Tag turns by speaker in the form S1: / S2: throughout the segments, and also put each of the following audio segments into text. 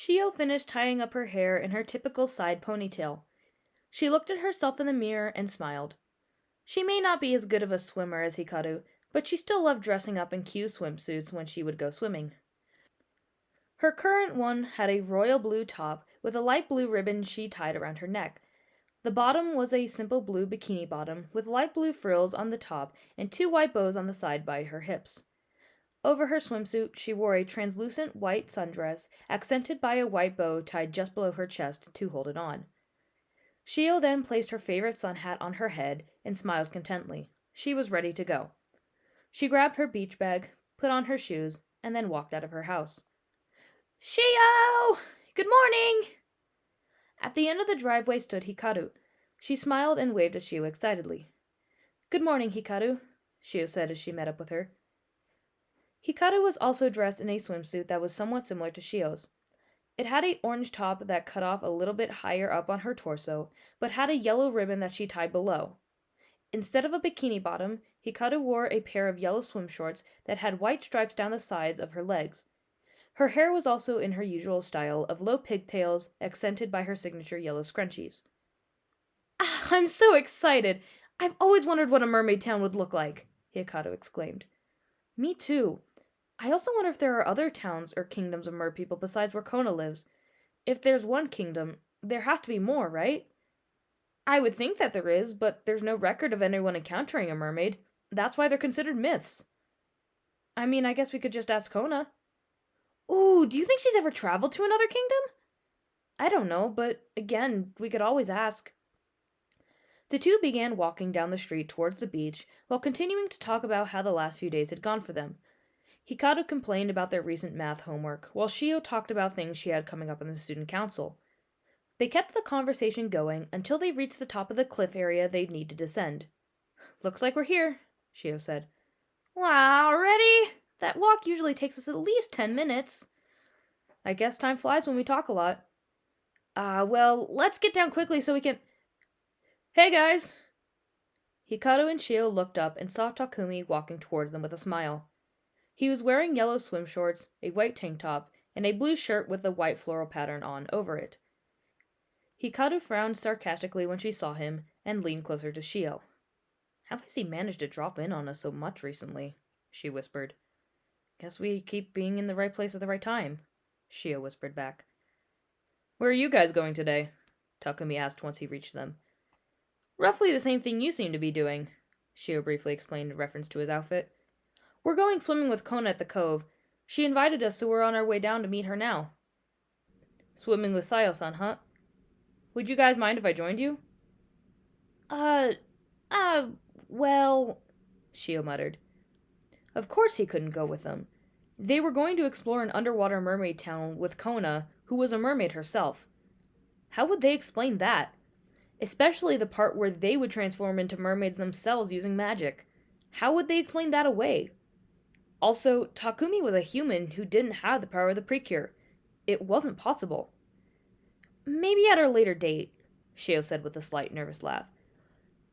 S1: Shio finished tying up her hair in her typical side ponytail. She looked at herself in the mirror and smiled. She may not be as good of a swimmer as Hikaru, but she still loved dressing up in cute swimsuits when she would go swimming. Her current one had a royal blue top with a light blue ribbon she tied around her neck. The bottom was a simple blue bikini bottom with light blue frills on the top and two white bows on the side by her hips. Over her swimsuit, she wore a translucent white sundress accented by a white bow tied just below her chest to hold it on. Shio then placed her favorite sun hat on her head and smiled contently. She was ready to go. She grabbed her beach bag, put on her shoes, and then walked out of her house. Shio! Good morning! At the end of the driveway stood Hikaru. She smiled and waved at Shio excitedly. Good morning, Hikaru, Shio said as she met up with her. Hikaru was also dressed in a swimsuit that was somewhat similar to Shio's. It had an orange top that cut off a little bit higher up on her torso, but had a yellow ribbon that she tied below. Instead of a bikini bottom, Hikaru wore a pair of yellow swim shorts that had white stripes down the sides of her legs. Her hair was also in her usual style of low pigtails, accented by her signature yellow scrunchies. Ah, I'm so excited! I've always wondered what a mermaid town would look like, Hikaru exclaimed. Me too. I also wonder if there are other towns or kingdoms of merpeople besides where Kona lives. If there's one kingdom, there has to be more, right? I would think that there is, but there's no record of anyone encountering a mermaid. That's why they're considered myths. I mean, I guess we could just ask Kona. Ooh, do you think she's ever traveled to another kingdom? I don't know, but again, we could always ask. The two began walking down the street towards the beach while continuing to talk about how the last few days had gone for them. Hikaru complained about their recent math homework, while Shio talked about things she had coming up in the student council. They kept the conversation going until they reached the top of the cliff area they'd need to descend. Looks like we're here, Shio said. Wow, already? That walk usually takes us at least 10 minutes. I guess time flies when we talk a lot. Well, let's get down quickly so we can... Hey, guys! Hikaru and Shio looked up and saw Takumi walking towards them with a smile. He was wearing yellow swim shorts, a white tank top, and a blue shirt with a white floral pattern on over it. Hikaru frowned sarcastically when she saw him and leaned closer to Shio. How has he managed to drop in on us so much recently? She whispered. Guess we keep being in the right place at the right time, Shio whispered back. Where are you guys going today? Takumi asked once he reached them. Roughly the same thing you seem to be doing, Shio briefly explained in reference to his outfit. We're going swimming with Kona at the cove. She invited us, so we're on our way down to meet her now. Swimming with Sayo-san, huh? Would you guys mind if I joined you? Well, Shio muttered. Of course he couldn't go with them. They were going to explore an underwater mermaid town with Kona, who was a mermaid herself. How would they explain that? Especially the part where they would transform into mermaids themselves using magic. How would they explain that away? Also, Takumi was a human who didn't have the power of the Precure. It wasn't possible. Maybe at our later date, Shio said with a slight nervous laugh.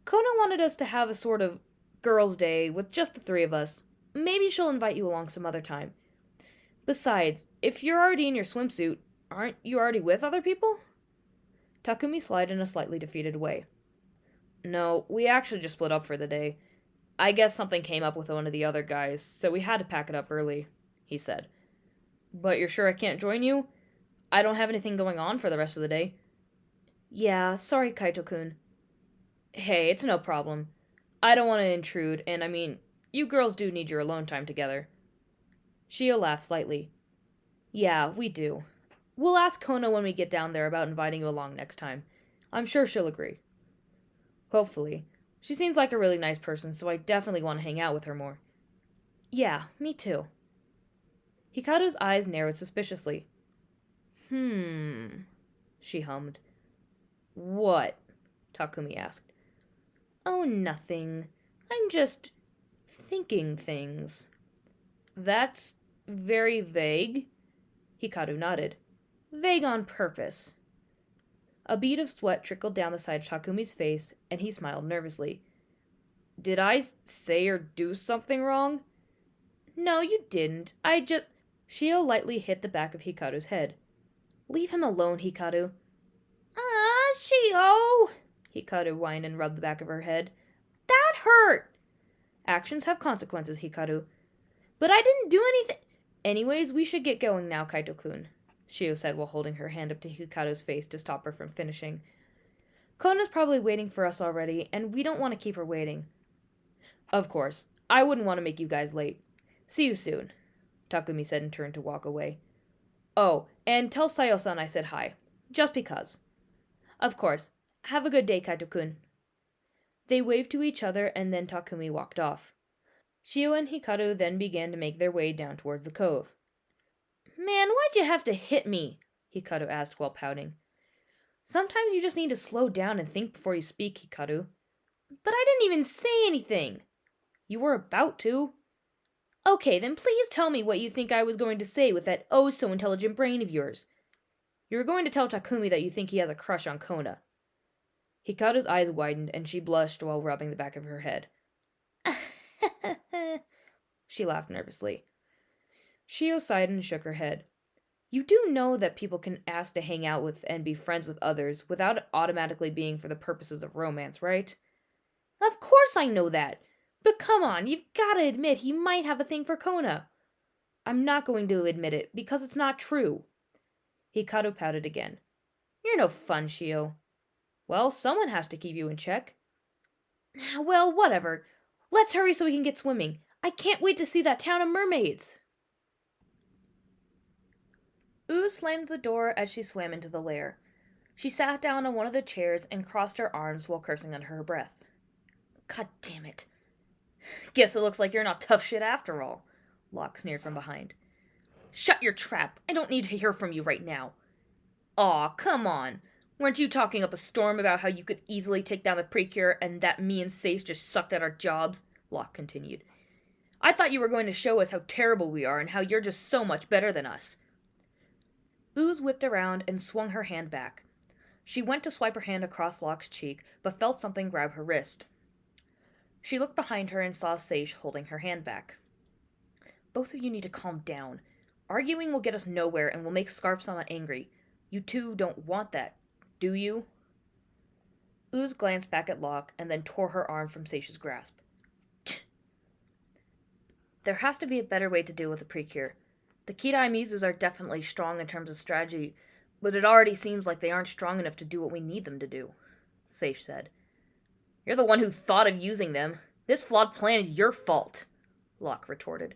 S1: Kona wanted us to have a sort of girls' day with just the three of us. Maybe she'll invite you along some other time. Besides, if you're already in your swimsuit, aren't you already with other people? Takumi sighed in a slightly defeated way. No, we actually just split up for the day. I guess something came up with one of the other guys, so we had to pack it up early, he said. But you're sure I can't join you? I don't have anything going on for the rest of the day. Yeah, sorry, Kaito-kun. Hey, it's no problem. I don't want to intrude, and I mean, you girls do need your alone time together. Shio laughed slightly. Yeah, we do. We'll ask Kona when we get down there about inviting you along next time. I'm sure she'll agree. Hopefully. She seems like a really nice person, so I definitely want to hang out with her more. Yeah, me too. Hikaru's eyes narrowed suspiciously. She hummed. What? Takumi asked. Oh, nothing. I'm just thinking things. That's very vague. Hikaru nodded. Vague on purpose. A bead of sweat trickled down the side of Takumi's face, and he smiled nervously. Did I say or do something wrong? No, you didn't. Shio lightly hit the back of Hikaru's head. Leave him alone, Hikaru. Ah, Shio! Hikaru whined and rubbed the back of her head. That hurt! Actions have consequences, Hikaru. But I didn't do anything. Anyways, we should get going now, Kaito-kun, Shio said while holding her hand up to Hikaru's face to stop her from finishing. Kona's probably waiting for us already, and we don't want to keep her waiting. Of course. I wouldn't want to make you guys late. See you soon, Takumi said and turned to walk away. Oh, and tell Sayo-san I said hi. Just because. Of course. Have a good day, Kaito-kun. They waved to each other, and then Takumi walked off. Shio and Hikaru then began to make their way down towards the cove. Man, why'd you have to hit me? Hikaru asked while pouting. Sometimes you just need to slow down and think before you speak, Hikaru. But I didn't even say anything. You were about to. Okay, then please tell me what you think I was going to say with that oh-so-intelligent brain of yours. You were going to tell Takumi that you think he has a crush on Kona. Hikaru's eyes widened, and she blushed while rubbing the back of her head. She laughed nervously. Shio sighed and shook her head. You do know that people can ask to hang out with and be friends with others without it automatically being for the purposes of romance, right? Of course I know that! But come on, you've gotta admit he might have a thing for Kona. I'm not going to admit it, because it's not true. Hikaru pouted again. You're no fun, Shio. Well, someone has to keep you in check. Well, whatever. Let's hurry so we can get swimming. I can't wait to see that town of mermaids. Ooze slammed the door as she swam into the lair. She sat down on one of the chairs and crossed her arms while cursing under her breath. God damn it. Guess it looks like you're not tough shit after all, Locke sneered from behind. Shut your trap. I don't need to hear from you right now. Aw, come on. Weren't you talking up a storm about how you could easily take down the Precure and that me and Sace just sucked at our jobs? Locke continued. I thought you were going to show us how terrible we are and how you're just so much better than us. Ooze whipped around and swung her hand back. She went to swipe her hand across Locke's cheek, but felt something grab her wrist. She looked behind her and saw Sage holding her hand back. Both of you need to calm down. Arguing will get us nowhere and will make Scarp-sama angry. You two don't want that, do you? Ooze glanced back at Locke and then tore her arm from Sage's grasp. There has to be a better way to deal with the Precure. The Kidai Mizus are definitely strong in terms of strategy, but it already seems like they aren't strong enough to do what we need them to do, Sage said. You're the one who thought of using them. This flawed plan is your fault, Locke retorted.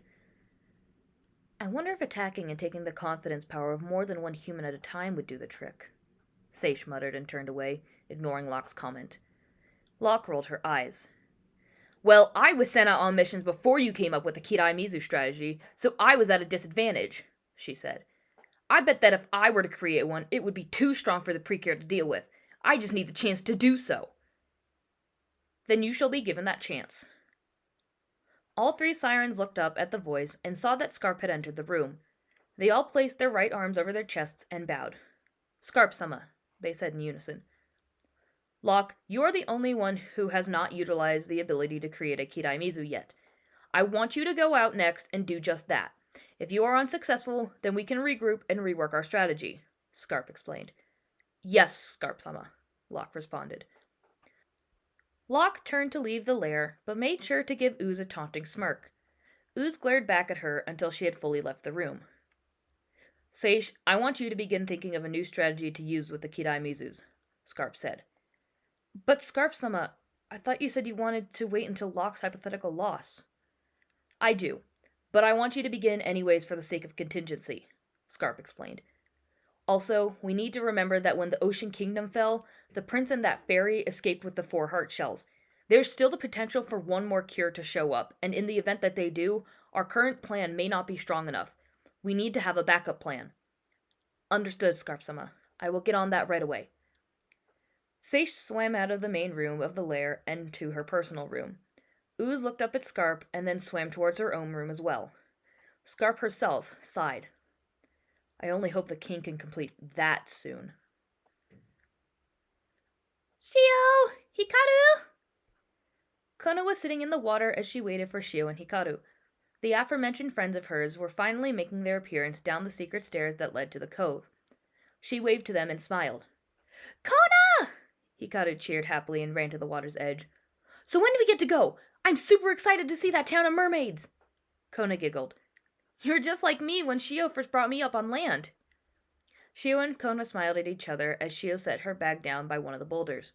S1: I wonder if attacking and taking the confidence power of more than one human at a time would do the trick, Sage muttered and turned away, ignoring Locke's comment. Locke rolled her eyes. Well, I was sent out on missions before you came up with the Kidai Mizu strategy, so I was at a disadvantage, she said. I bet that if I were to create one, it would be too strong for the Precure to deal with. I just need the chance to do so. Then you shall be given that chance. All three sirens looked up at the voice and saw that Scarp had entered the room. They all placed their right arms over their chests and bowed. Scarp-sama, they said in unison. Locke, you are the only one who has not utilized the ability to create a Kidai Mizu yet. I want you to go out next and do just that. If you are unsuccessful, then we can regroup and rework our strategy, Scarp explained. Yes, Scarp-sama, Locke responded. Locke turned to leave the lair, but made sure to give Ooze a taunting smirk. Ooze glared back at her until she had fully left the room. Sage, I want you to begin thinking of a new strategy to use with the Kidai Mizus, Scarp said. But Scarp-sama, I thought you said you wanted to wait until Locke's hypothetical loss. I do, but I want you to begin anyways for the sake of contingency, Scarp explained. Also, we need to remember that when the Ocean Kingdom fell, the prince and that fairy escaped with the 4 heart shells. There's still the potential for one more cure to show up, and in the event that they do, our current plan may not be strong enough. We need to have a backup plan. Understood, Scarp-sama. I will get on that right away. Sage swam out of the main room of the lair and to her personal room. Ooze looked up at Scarp and then swam towards her own room as well. Scarp herself sighed. I only hope the king can complete that soon. Shio! Hikaru! Kona was sitting in the water as she waited for Shio and Hikaru. The aforementioned friends of hers were finally making their appearance down the secret stairs that led to the cove. She waved to them and smiled. Kona! Hikaru cheered happily and ran to the water's edge. So when do we get to go? I'm super excited to see that town of mermaids! Kona giggled. You're just like me when Shio first brought me up on land. Shio and Kona smiled at each other as Shio set her bag down by one of the boulders.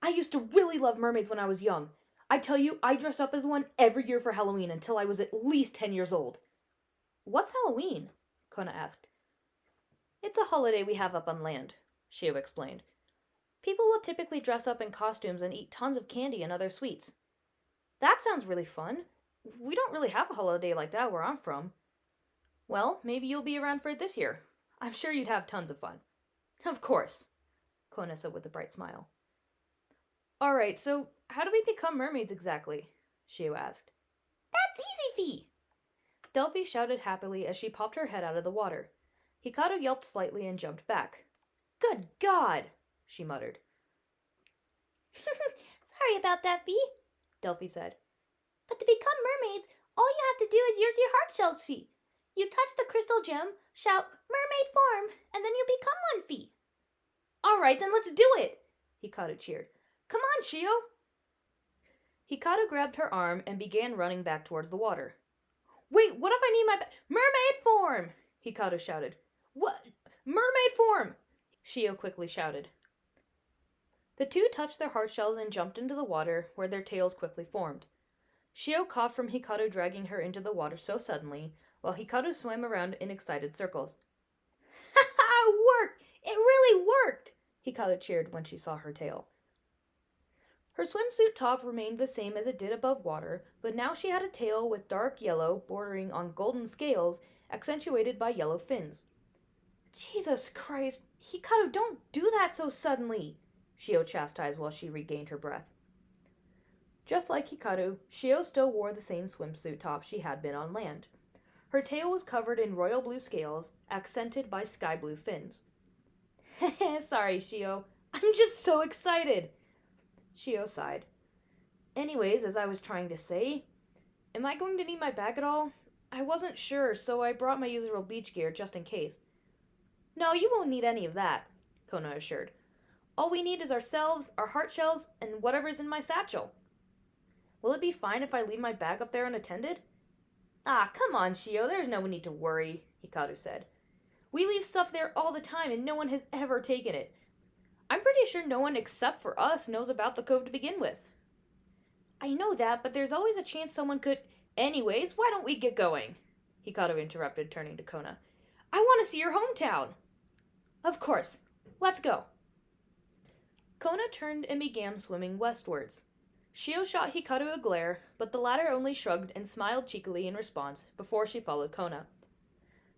S1: I used to really love mermaids when I was young. I tell you, I dressed up as one every year for Halloween until I was at least 10 years old. What's Halloween? Kona asked. It's a holiday we have up on land, Shio explained. People will typically dress up in costumes and eat tons of candy and other sweets. That sounds really fun. We don't really have a holiday like that where I'm from. Well, maybe you'll be around for it this year. I'm sure you'd have tons of fun. Of course, Kona said with a bright smile. Alright, so how do we become mermaids exactly? Shio asked. That's easy, Fee! Delphi shouted happily as she popped her head out of the water. Hikaru yelped slightly and jumped back. Good God! She muttered. Sorry about that, Fee, Delphi said. But to become mermaids, all you have to do is use your heart shells, Fee. You touch the crystal gem, shout, mermaid form, and then you become one, Fee. Alright, then let's do it, Hikaru cheered. Come on, Shio! Hikaru grabbed her arm and began running back towards the water. Wait, what if I need my mermaid form? Hikaru shouted. What? Mermaid form! Shio quickly shouted. The two touched their heart shells and jumped into the water, where their tails quickly formed. Shio coughed from Hikaru dragging her into the water so suddenly, while Hikaru swam around in excited circles. Ha ha! It worked! It really worked! Hikaru cheered when she saw her tail. Her swimsuit top remained the same as it did above water, but now she had a tail with dark yellow bordering on golden scales, accentuated by yellow fins. Jesus Christ, Hikaru, don't do that so suddenly, Shio chastised while she regained her breath. Just like Hikaru, Shio still wore the same swimsuit top she had been on land. Her tail was covered in royal blue scales, accented by sky blue fins. Sorry, Shio. I'm just so excited. Shio sighed. Anyways, as I was trying to say, am I going to need my bag at all? I wasn't sure, so I brought my usual beach gear just in case. No, you won't need any of that, Kona assured. All we need is ourselves, our heart shells, and whatever's in my satchel. Will it be fine if I leave my bag up there unattended? Ah, come on, Shio, there's no need to worry, Hikaru said. We leave stuff there all the time and no one has ever taken it. I'm pretty sure no one except for us knows about the cove to begin with. I know that, but there's always a chance someone could... Anyways, why don't we get going? Hikaru interrupted, turning to Kona. I want to see your hometown. Of course. Let's go. Kona turned and began swimming westwards. Shio shot Hikaru a glare, but the latter only shrugged and smiled cheekily in response before she followed Kona.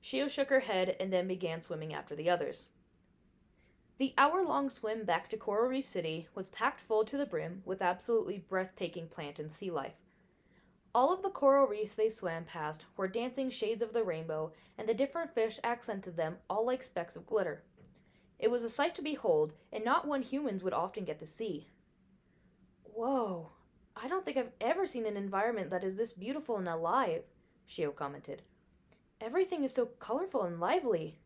S1: Shio shook her head and then began swimming after the others. The hour-long swim back to Coral Reef City was packed full to the brim with absolutely breathtaking plant and sea life. All of the coral reefs they swam past were dancing shades of the rainbow, and the different fish accented them all like specks of glitter. It was a sight to behold, and not one humans would often get to see. Whoa, I don't think I've ever seen an environment that is this beautiful and alive, Shio commented. Everything is so colorful and lively.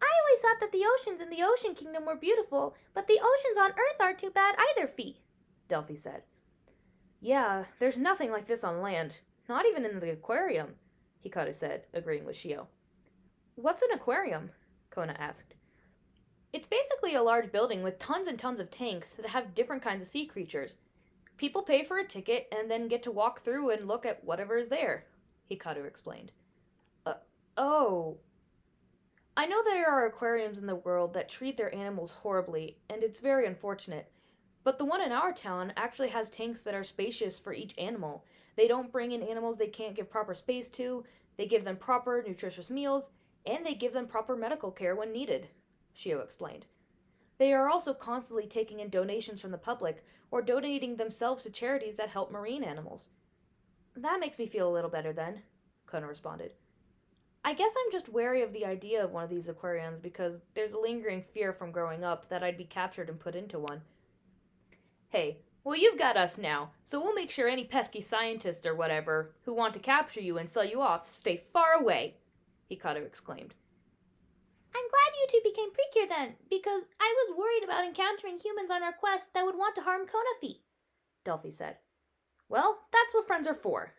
S1: I always thought that the oceans in the Ocean Kingdom were beautiful, but the oceans on Earth aren't too bad either, Fee, Delphi said. Yeah, there's nothing like this on land, not even in the aquarium, Hikaru said, agreeing with Shio. What's an aquarium? Kona asked. It's basically a large building with tons and tons of tanks that have different kinds of sea creatures. People pay for a ticket and then get to walk through and look at whatever is there, Hikaru explained. Oh. I know there are aquariums in the world that treat their animals horribly, and it's very unfortunate. But the one in our town actually has tanks that are spacious for each animal. They don't bring in animals they can't give proper space to, they give them proper, nutritious meals, and they give them proper medical care when needed, Shio explained. They are also constantly taking in donations from the public, or donating themselves to charities that help marine animals. That makes me feel a little better then, Kona responded. I guess I'm just wary of the idea of one of these aquariums because there's a lingering fear from growing up that I'd be captured and put into one. Hey, well you've got us now, so we'll make sure any pesky scientists or whatever who want to capture you and sell you off stay far away, Hikaru exclaimed. you two became Precure then, because I was worried about encountering humans on our quest that would want to harm Konafi, Delphi said. Well, that's what friends are for.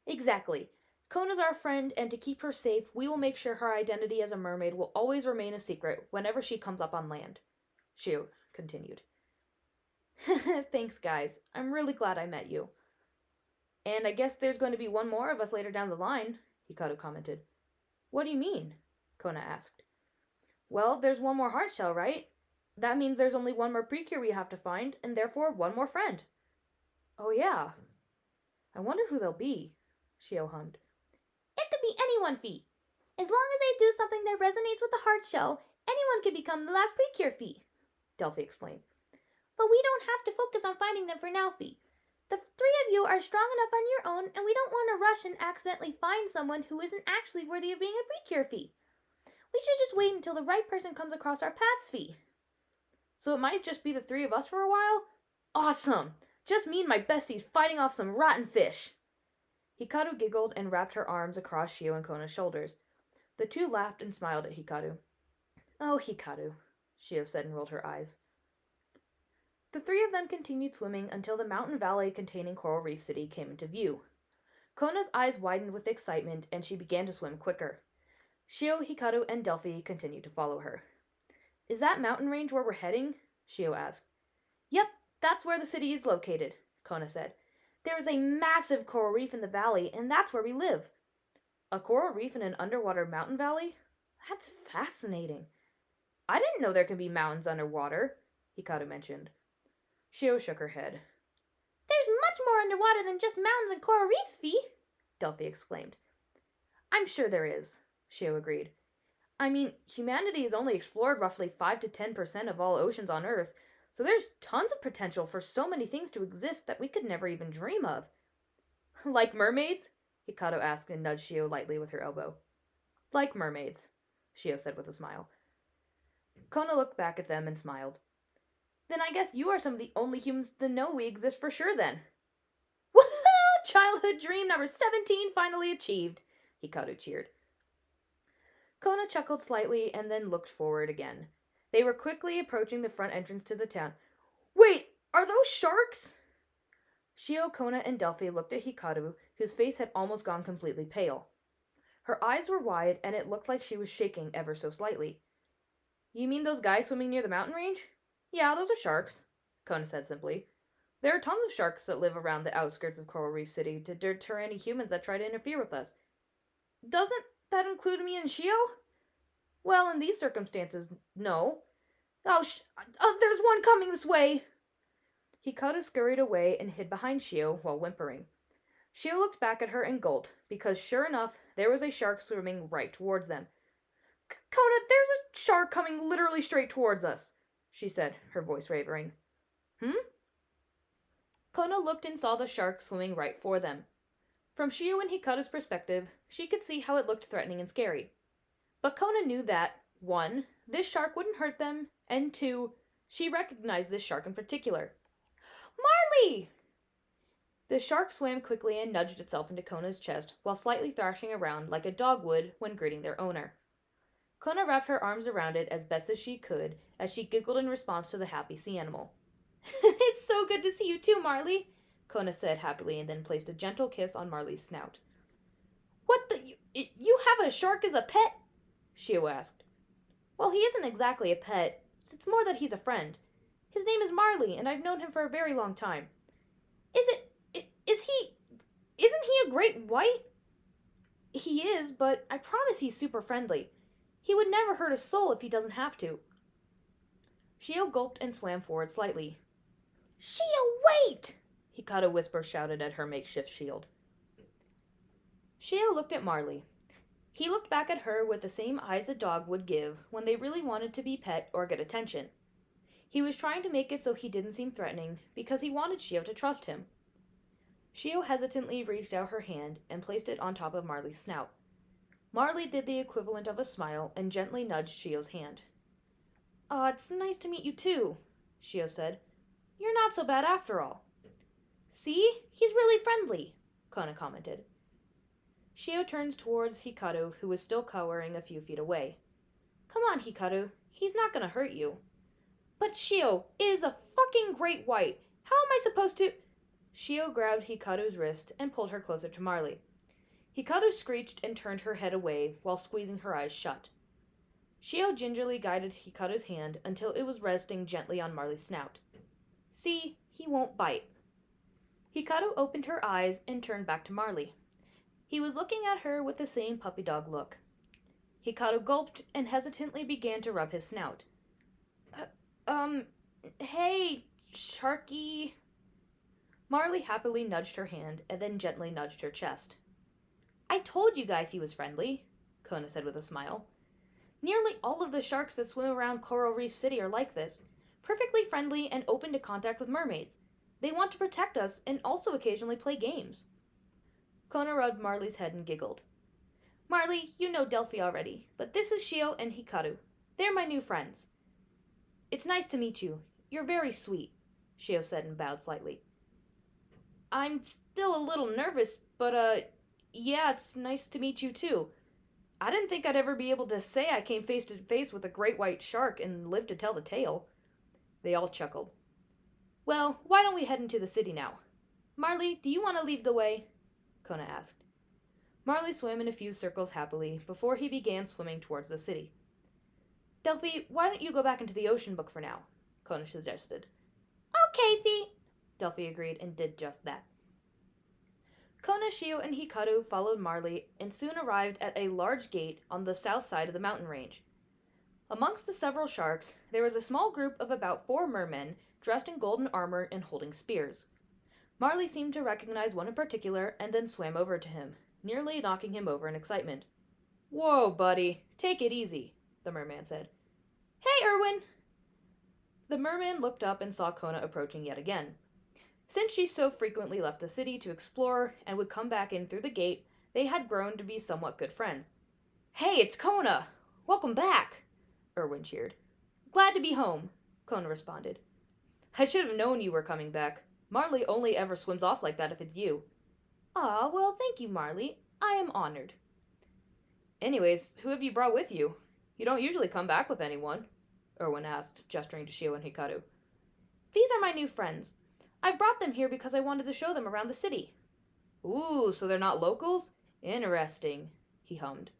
S1: Exactly. Kona's our friend, and to keep her safe, we will make sure her identity as a mermaid will always remain a secret whenever she comes up on land, Shio continued. Thanks, guys. I'm really glad I met you. And I guess there's going to be one more of us later down the line, Hikaru commented. What do you mean? Kona asked. Well, there's one more heart shell, right? That means there's only one more Precure we have to find, and therefore one more friend. Oh yeah. I wonder who they'll be, Shio hummed. It could be anyone, Fee. As long as they do something that resonates with the heart shell, anyone could become the last Precure, Fee, Delphi explained. But we don't have to focus on finding them for now, Fee. The three of you are strong enough on your own, and we don't want to rush and accidentally find someone who isn't actually worthy of being a Precure, Fee. We should just wait until the right person comes across our paths, Fee. So it might just be the three of us for a while? Awesome! Just me and my besties fighting off some rotten fish. Hikaru giggled and wrapped her arms across Shio and Kona's shoulders. The two laughed and smiled at Hikaru. Oh, Hikaru, Shio said and rolled her eyes. The three of them continued swimming until the mountain valley containing Coral Reef City came into view. Kona's eyes widened with excitement, and she began to swim quicker. Shio, Hikaru, and Delphi continued to follow her. Is that mountain range where we're heading? Shio asked. Yep, that's where the city is located, Kona said. There is a massive coral reef in the valley, and that's where we live. A coral reef in an underwater mountain valley? That's fascinating. I didn't know there could be mountains underwater, Hikaru mentioned. Shio shook her head. There's much more underwater than just mountains and coral reefs, Fee, Delphi exclaimed. I'm sure there is, Shio agreed. I mean, humanity has only explored roughly 5 to 10% of all oceans on Earth, so there's tons of potential for so many things to exist that we could never even dream of. Like mermaids? Hikaru asked and nudged Shio lightly with her elbow. Like mermaids, Shio said with a smile. Kona looked back at them and smiled. Then I guess you are some of the only humans to know we exist for sure then. Woohoo! Childhood dream number 17 finally achieved, Hikaru cheered. Kona chuckled slightly and then looked forward again. They were quickly approaching the front entrance to the town. Wait, are those sharks? Shio, Kona, and Delphi looked at Hikaru, whose face had almost gone completely pale. Her eyes were wide, and it looked like she was shaking ever so slightly. You mean those guys swimming near the mountain range? Yeah, those are sharks, Kona said simply. There are tons of sharks that live around the outskirts of Coral Reef City to deter any humans that try to interfere with us. Doesn't that include me and Shio? Well, in these circumstances, no. Oh, there's one coming this way! Hikaru scurried away and hid behind Shio while whimpering. Shio looked back at her and gulped, because sure enough, there was a shark swimming right towards them. Kona, there's a shark coming literally straight towards us, she said, her voice wavering. Kona looked and saw the shark swimming right for them. From Shio and Hikaru's perspective, she could see how it looked threatening and scary. But Kona knew that, 1, this shark wouldn't hurt them, and 2, she recognized this shark in particular. Marley! The shark swam quickly and nudged itself into Kona's chest while slightly thrashing around like a dog would when greeting their owner. Kona wrapped her arms around it as best as she could as she giggled in response to the happy sea animal. It's so good to see you too, Marley, Kona said happily and then placed a gentle kiss on Marley's snout. What the? You have a shark as a pet? Shio asked. Well, he isn't exactly a pet. It's more that he's a friend. His name is Marley, and I've known him for a very long time. Isn't he a great white? He is, but I promise he's super friendly. He would never hurt a soul if he doesn't have to. Shio gulped and swam forward slightly. Shio, wait! Hikaru whisper shouted at her makeshift shield. Shio looked at Marley. He looked back at her with the same eyes a dog would give when they really wanted to be pet or get attention. He was trying to make it so he didn't seem threatening because he wanted Shio to trust him. Shio hesitantly reached out her hand and placed it on top of Marley's snout. Marley did the equivalent of a smile and gently nudged Shio's hand. Aw, it's nice to meet you too, Shio said. You're not so bad after all. See? He's really friendly, Kona commented. Shio turned towards Hikaru, who was still cowering a few feet away. Come on, Hikaru. He's not gonna hurt you. But Shio, it is a fucking great white. How am I supposed to... Shio grabbed Hikaru's wrist and pulled her closer to Marley. Hikaru screeched and turned her head away while squeezing her eyes shut. Shio gingerly guided Hikaru's hand until it was resting gently on Marley's snout. See, he won't bite. Hikaru opened her eyes and turned back to Marley. He was looking at her with the same puppy dog look. Hikaru gulped and hesitantly began to rub his snout. Hey, Sharky. Marley happily nudged her hand and then gently nudged her chest. I told you guys he was friendly, Kona said with a smile. Nearly all of the sharks that swim around Coral Reef City are like this, perfectly friendly and open to contact with mermaids. They want to protect us and also occasionally play games. Kona rubbed Marley's head and giggled. Marley, you know Delphi already, but this is Shio and Hikaru. They're my new friends. It's nice to meet you. You're very sweet, Shio said and bowed slightly. I'm still a little nervous, but yeah, it's nice to meet you too. I didn't think I'd ever be able to say I came face to face with a great white shark and lived to tell the tale. They all chuckled. Well, why don't we head into the city now? Marley, do you want to lead the way? Kona asked. Marley swam in a few circles happily before he began swimming towards the city. Delphi, why don't you go back into the ocean book for now? Kona suggested. Okay, Fee. Delphi agreed and did just that. Kona, Shio, and Hikaru followed Marley and soon arrived at a large gate on the south side of the mountain range. Amongst the several sharks, there was a small group of about 4 mermen dressed in golden armor and holding spears. Marley seemed to recognize one in particular and then swam over to him, nearly knocking him over in excitement. Whoa, buddy, take it easy, the merman said. Hey, Erwin! The merman looked up and saw Kona approaching yet again. Since she so frequently left the city to explore and would come back in through the gate, they had grown to be somewhat good friends. Hey, it's Kona! Welcome back! Erwin cheered. Glad to be home, Kona responded. I should have known you were coming back. Marley only ever swims off like that if it's you. Aw, well, thank you, Marley. I am honored. Anyways, who have you brought with you? You don't usually come back with anyone, Erwin asked, gesturing to Shio and Hikaru. These are my new friends. I've brought them here because I wanted to show them around the city. Ooh, so they're not locals? Interesting, he hummed.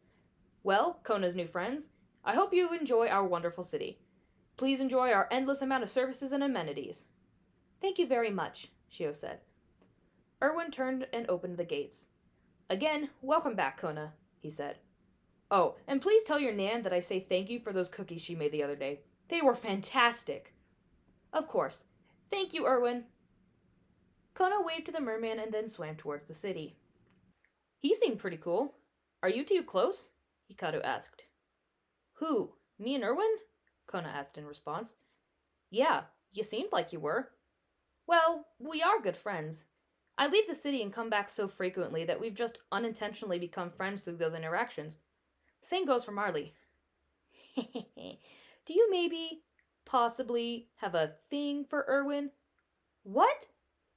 S1: Well, Kona's new friends, I hope you enjoy our wonderful city. Please enjoy our endless amount of services and amenities. Thank you very much, Shio said. Erwin turned and opened the gates. Again, welcome back, Kona, he said. Oh, and please tell your Nan that I say thank you for those cookies she made the other day. They were fantastic. Of course. Thank you, Erwin. Kona waved to the merman and then swam towards the city. He seemed pretty cool. Are you two close? Hikaru asked. Who? Me and Erwin? Kona asked in response. Yeah, you seemed like you were. Well, we are good friends. I leave the city and come back so frequently that we've just unintentionally become friends through those interactions. Same goes for Marley. Do you maybe, possibly, have a thing for Erwin? What?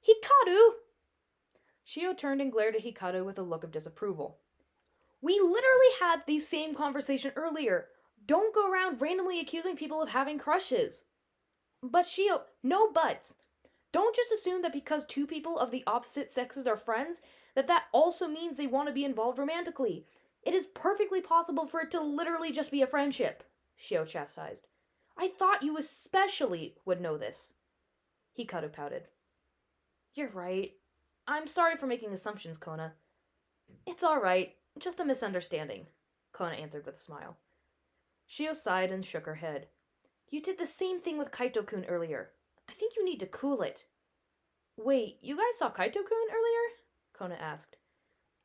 S1: Hikaru! Shio turned and glared at Hikaru with a look of disapproval. We literally had the same conversation earlier. Don't go around randomly accusing people of having crushes. But Shio, no buts. Don't just assume that because 2 people of the opposite sexes are friends, that also means they want to be involved romantically. It is perfectly possible for it to literally just be a friendship, Shio chastised. I thought you especially would know this. Hikaru pouted. You're right. I'm sorry for making assumptions, Kona. It's all right. Just a misunderstanding, Kona answered with a smile. Shio sighed and shook her head. You did the same thing with Kaito-kun earlier. I think you need to cool it. Wait, you guys saw Kaito-kun earlier? Kona asked.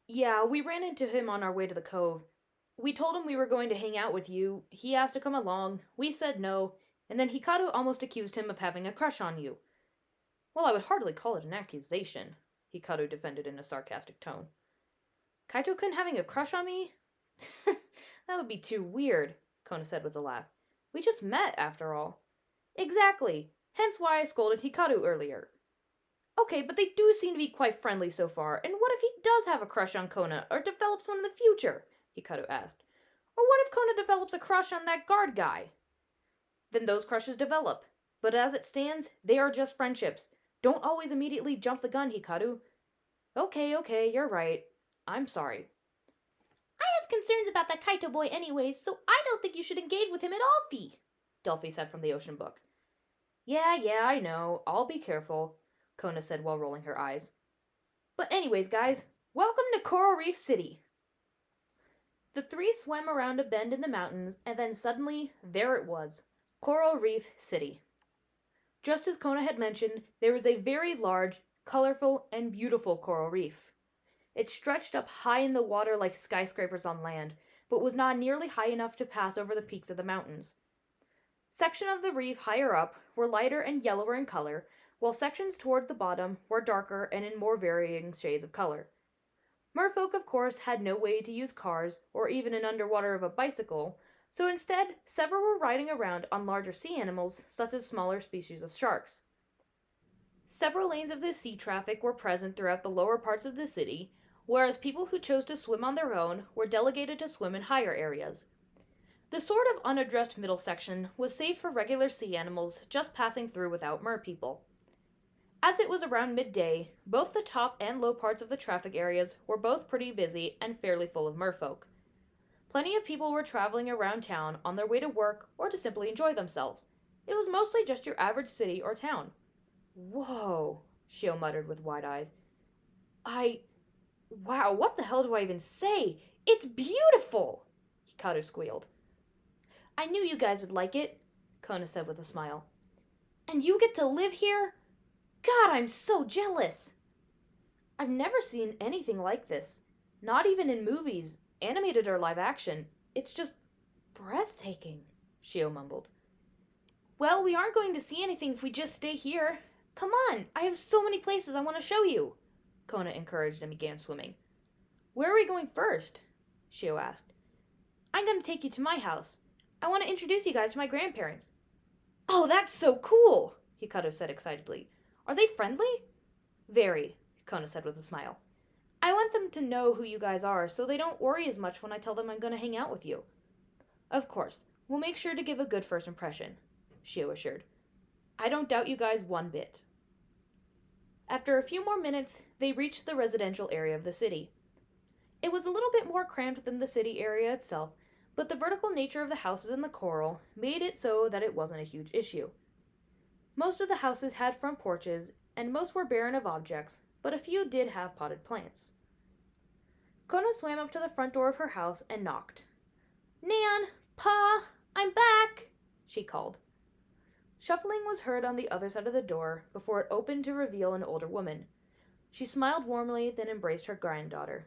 S1: Yeah, we ran into him on our way to the cove. We told him we were going to hang out with you. He asked to come along. We said no, and then Hikaru almost accused him of having a crush on you. Well, I would hardly call it an accusation, Hikaru defended in a sarcastic tone. Kaito-kun having a crush on me? That would be too weird, Kona said with a laugh. We just met, after all. Exactly. Hence why I scolded Hikaru earlier. Okay, but they do seem to be quite friendly so far, and what if he does have a crush on Kona, or develops one in the future? Hikaru asked. Or what if Kona develops a crush on that guard guy? Then those crushes develop. But as it stands, they are just friendships. Don't always immediately jump the gun, Hikaru. Okay, you're right. I'm sorry. I have concerns about that Kaito boy anyways, so I don't think you should engage with him at all, Fee, Delphi said from the ocean book. Yeah, I know. I'll be careful, Kona said while rolling her eyes. But anyways, guys, welcome to Coral Reef City. The three swam around a bend in the mountains, and then suddenly, there it was, Coral Reef City. Just as Kona had mentioned, there was a very large, colorful, and beautiful coral reef. It stretched up high in the water like skyscrapers on land, but was not nearly high enough to pass over the peaks of the mountains. Sections of the reef higher up were lighter and yellower in color, while sections towards the bottom were darker and in more varying shades of color. Merfolk, of course, had no way to use cars or even an underwater of a bicycle, so instead, several were riding around on larger sea animals, such as smaller species of sharks. Several lanes of this sea traffic were present throughout the lower parts of the city, whereas people who chose to swim on their own were delegated to swim in higher areas. The sort of unaddressed middle section was saved for regular sea animals just passing through without merpeople. As it was around midday, both the top and low parts of the traffic areas were both pretty busy and fairly full of merfolk. Plenty of people were traveling around town on their way to work or to simply enjoy themselves. It was mostly just your average city or town. Whoa, Shio muttered with wide eyes. Wow, what the hell do I even say? It's beautiful! Hikaru squealed. I knew you guys would like it, Kona said with a smile. And you get to live here? God, I'm so jealous! I've never seen anything like this. Not even in movies, animated or live action. It's just breathtaking, Shio mumbled. Well, we aren't going to see anything if we just stay here. Come on, I have so many places I want to show you, Kona encouraged and began swimming. Where are we going first? Shio asked. I'm going to take you to my house. I want to introduce you guys to my grandparents. Oh, that's so cool, Hikaru said excitedly. Are they friendly? Very, Kona said with a smile. I want them to know who you guys are so they don't worry as much when I tell them I'm going to hang out with you. Of course, we'll make sure to give a good first impression, Shio assured. I don't doubt you guys one bit. After a few more minutes, they reached the residential area of the city. It was a little bit more cramped than the city area itself, but the vertical nature of the houses in the coral made it so that it wasn't a huge issue. Most of the houses had front porches, and most were barren of objects, but a few did have potted plants. Kona swam up to the front door of her house and knocked. Nan! Pa! I'm back! She called. Shuffling was heard on the other side of the door before it opened to reveal an older woman. She smiled warmly, then embraced her granddaughter.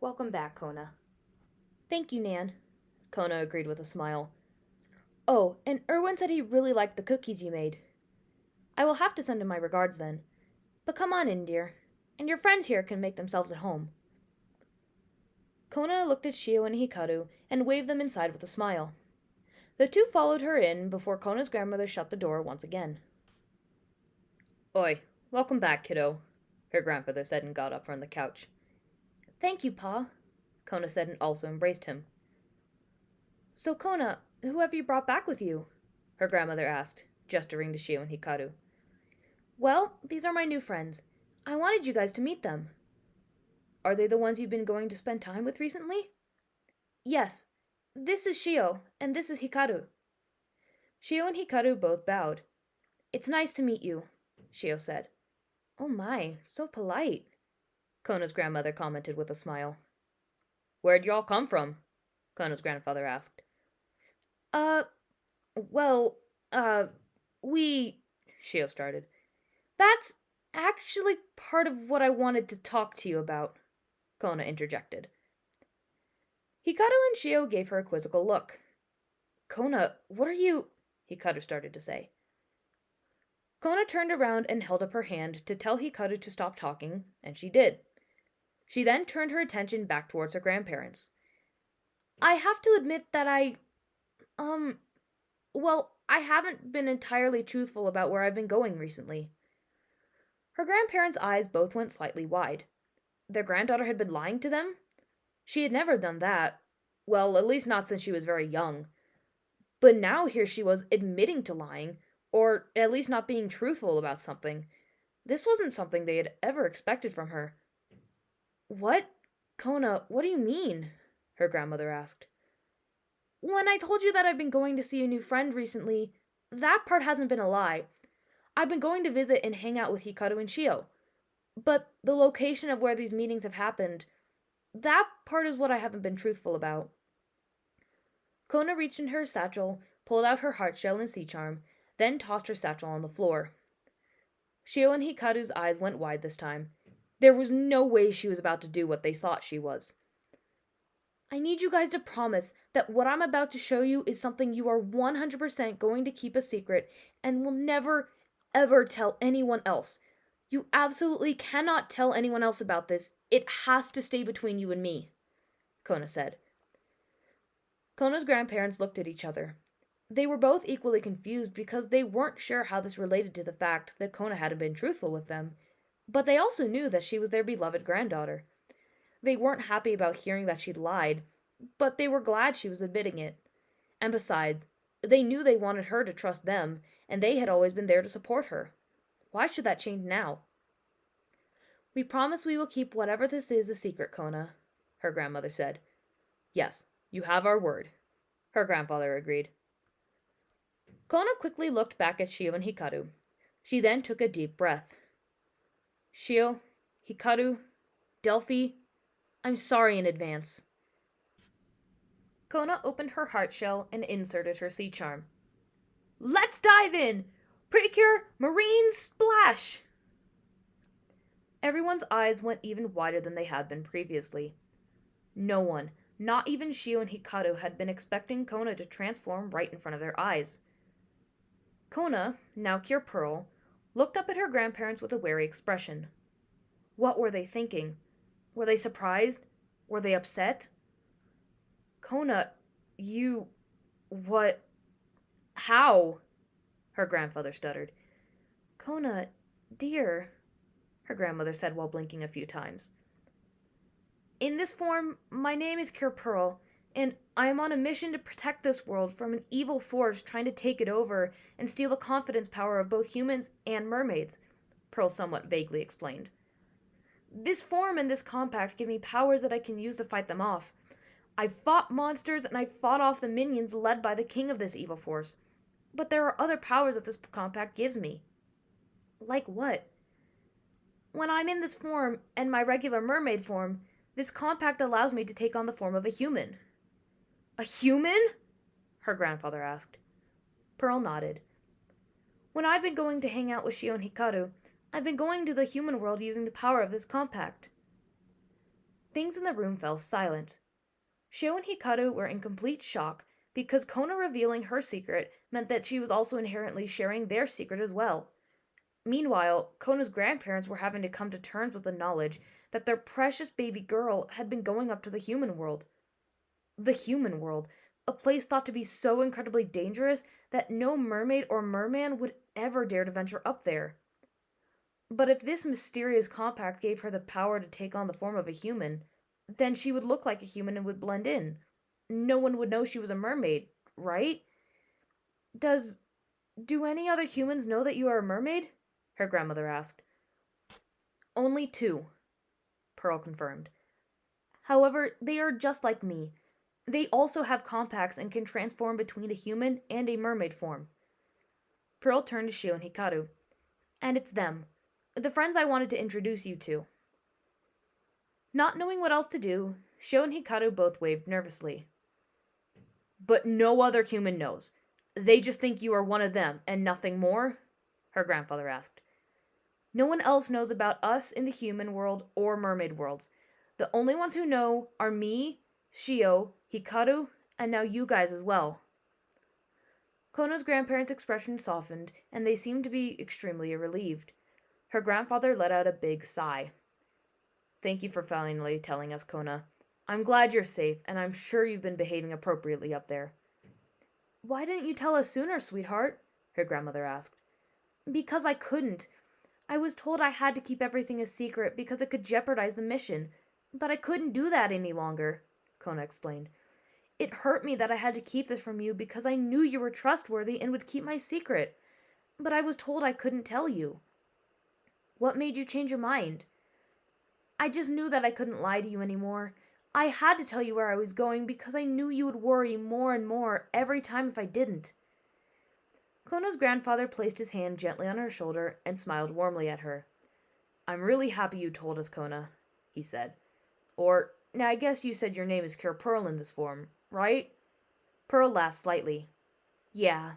S1: Welcome back, Kona. Thank you, Nan, Kona agreed with a smile. Oh, and Erwin said he really liked the cookies you made. I will have to send him my regards then. But come on in, dear, and your friends here can make themselves at home. Kona looked at Shio and Hikaru and waved them inside with a smile. The two followed her in before Kona's grandmother shut the door once again. Oi, welcome back, kiddo, her grandfather said and got up from the couch. Thank you, Pa, Kona said and also embraced him. So, Kona, who have you brought back with you? Her grandmother asked, gesturing to Shio and Hikaru. Well, these are my new friends. I wanted you guys to meet them. Are they the ones you've been going to spend time with recently? Yes. This is Shio, and this is Hikaru. Shio and Hikaru both bowed. It's nice to meet you, Shio said. Oh my, so polite, Kona's grandmother commented with a smile. Where'd y'all come from? Kona's grandfather asked. We... Shio started. That's actually part of what I wanted to talk to you about, Kona interjected. Hikaru and Shio gave her a quizzical look. Kona, what are you... Hikaru started to say. Kona turned around and held up her hand to tell Hikaru to stop talking, and she did. She then turned her attention back towards her grandparents. I have to admit that I haven't been entirely truthful about where I've been going recently. Her grandparents' eyes both went slightly wide. Their granddaughter had been lying to them? She had never done that. Well, at least not since she was very young. But now here she was admitting to lying, or at least not being truthful about something. This wasn't something they had ever expected from her. What? Kona, what do you mean? Her grandmother asked. When I told you that I've been going to see a new friend recently, that part hasn't been a lie. I've been going to visit and hang out with Hikaru and Shio. But the location of where these meetings have happened, that part is what I haven't been truthful about. Kona reached into her satchel, pulled out her heart shell and sea charm, then tossed her satchel on the floor. Shio and Hikaru's eyes went wide this time. There was no way she was about to do what they thought she was. I need you guys to promise that what I'm about to show you is something you are 100% going to keep a secret and will never, ever tell anyone else. You absolutely cannot tell anyone else about this. It has to stay between you and me, Kona said. Kona's grandparents looked at each other. They were both equally confused because they weren't sure how this related to the fact that Kona hadn't been truthful with them, but they also knew that she was their beloved granddaughter. They weren't happy about hearing that she'd lied, but they were glad she was admitting it. And besides, they knew they wanted her to trust them, and they had always been there to support her. Why should that change now? We promise we will keep whatever this is a secret, Kona, her grandmother said. Yes, you have our word, her grandfather agreed. Kona quickly looked back at Shio and Hikaru. She then took a deep breath. Shio, Hikaru, Delphi, I'm sorry in advance. Kona opened her heart shell and inserted her sea charm. Let's dive in! Precure, Marine, splash! Everyone's eyes went even wider than they had been previously. No one, not even Shio and Hikaru, had been expecting Kona to transform right in front of their eyes. Kona, now Cure Pearl, looked up at her grandparents with a wary expression. What were they thinking? Were they surprised? Were they upset? Kona, you... what... how? Her grandfather stuttered. Kona, dear, her grandmother said while blinking a few times. In this form, my name is Cure Pearl, and I am on a mission to protect this world from an evil force trying to take it over and steal the confidence power of both humans and mermaids, Pearl somewhat vaguely explained. This form and this compact give me powers that I can use to fight them off. I've fought monsters and I've fought off the minions led by the king of this evil force. But there are other powers that this compact gives me. Like what? When I'm in this form and my regular mermaid form, this compact allows me to take on the form of a human. A human? Her grandfather asked. Pearl nodded. When I've been going to hang out with Shio and Hikaru, I've been going to the human world using the power of this compact. Things in the room fell silent. Shio and Hikaru were in complete shock because Kona revealing her secret meant that she was also inherently sharing their secret as well. Meanwhile, Kona's grandparents were having to come to terms with the knowledge that their precious baby girl had been going up to the human world. The human world, a place thought to be so incredibly dangerous that no mermaid or merman would ever dare to venture up there. But if this mysterious compact gave her the power to take on the form of a human, then she would look like a human and would blend in. No one would know she was a mermaid, right? Do any other humans know that you are a mermaid? Her grandmother asked. Only 2, Pearl confirmed. However, they are just like me. They also have compacts and can transform between a human and a mermaid form. Pearl turned to Shio and Hikaru. And it's them. The friends I wanted to introduce you to. Not knowing what else to do, Shio and Hikaru both waved nervously. But no other human knows. They just think you are one of them, and nothing more? Her grandfather asked. No one else knows about us in the human world or mermaid worlds. The only ones who know are me, Shio, Hikaru, and now you guys as well. Kono's grandparents' expression softened, and they seemed to be extremely relieved. Her grandfather let out a big sigh. Thank you for finally telling us, Kona. I'm glad you're safe, and I'm sure you've been behaving appropriately up there. Why didn't you tell us sooner, sweetheart? Her grandmother asked. Because I couldn't. I was told I had to keep everything a secret because it could jeopardize the mission, but I couldn't do that any longer, Kona explained. It hurt me that I had to keep this from you because I knew you were trustworthy and would keep my secret. But I was told I couldn't tell you. What made you change your mind? I just knew that I couldn't lie to you anymore. I had to tell you where I was going because I knew you would worry more and more every time if I didn't. Kona's grandfather placed his hand gently on her shoulder and smiled warmly at her. I'm really happy you told us, Kona, he said. Or, now I guess you said your name is Cure Pearl in this form, right? Pearl laughed slightly. Yeah.